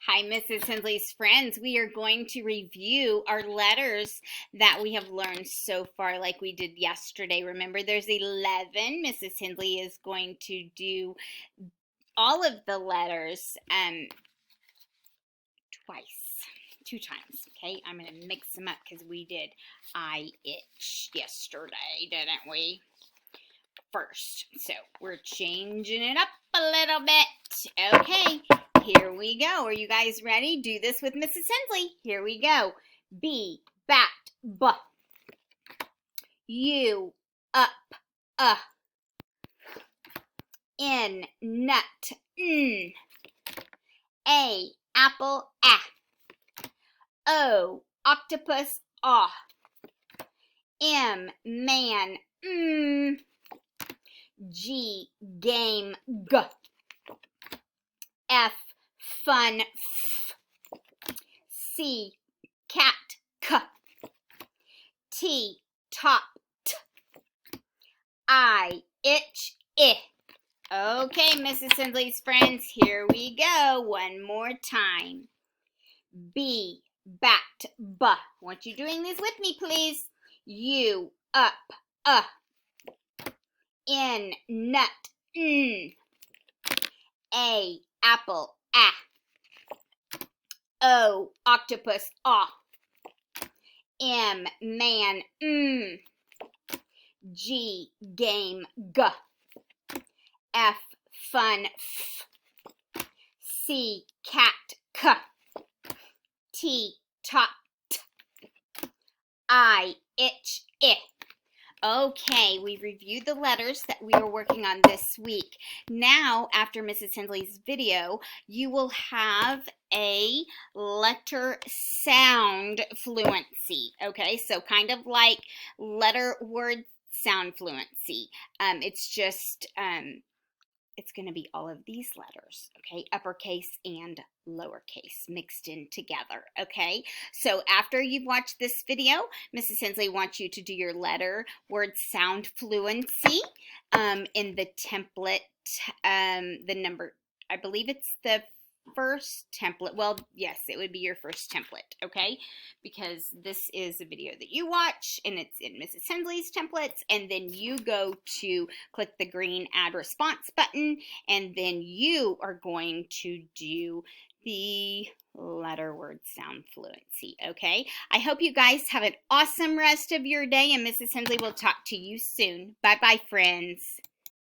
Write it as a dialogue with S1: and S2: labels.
S1: Hi, Mrs. Hensley's friends. We are going to review our letters that we have learned so far like we did yesterday. Remember, there's 11. Mrs. Hensley is going to do all of the letters two times, okay? I'm going to mix them up because we did I itch yesterday, didn't we? First. So we're changing it up a little bit. Okay, here we go. Are you guys ready? Do this with Mrs. Hensley. Here we go. B, bat, b. U, up, N, nut, n. A, apple, a. O, octopus, ah. M, man, m. G, game, g. F, fun, f. C, cat, k. T, top, t. I, itch, I. Okay, Mrs. Hensley's friends, here we go. One more time. B, bat, b. Want you doing this with me, please? U, up, N, nut, n. A, apple, a. O, octopus, ah. M, man, m. G, game, g. F, fun, f. C, cat, k. T, top, t. I, itch, I. Okay, we reviewed the letters that we are working on this week. Now, after Mrs. Hensley's video, you will have a letter sound fluency. Okay, so kind of like letter word sound fluency. It's going to be all of these letters, okay? Uppercase and lowercase mixed in together, okay? So after you've watched this video, Mrs. Hensley wants you to do your letter word sound fluency in the template, the number, I believe it's the first template. Well, yes, it would be your first template, okay? Because this is a video that you watch and it's in Mrs. Hensley's templates, and then you go to click the green add response button, and then you are going to do the letter word sound fluency, okay? I hope you guys have an awesome rest of your day, and Mrs. Hensley will talk to you soon. Bye-bye, friends.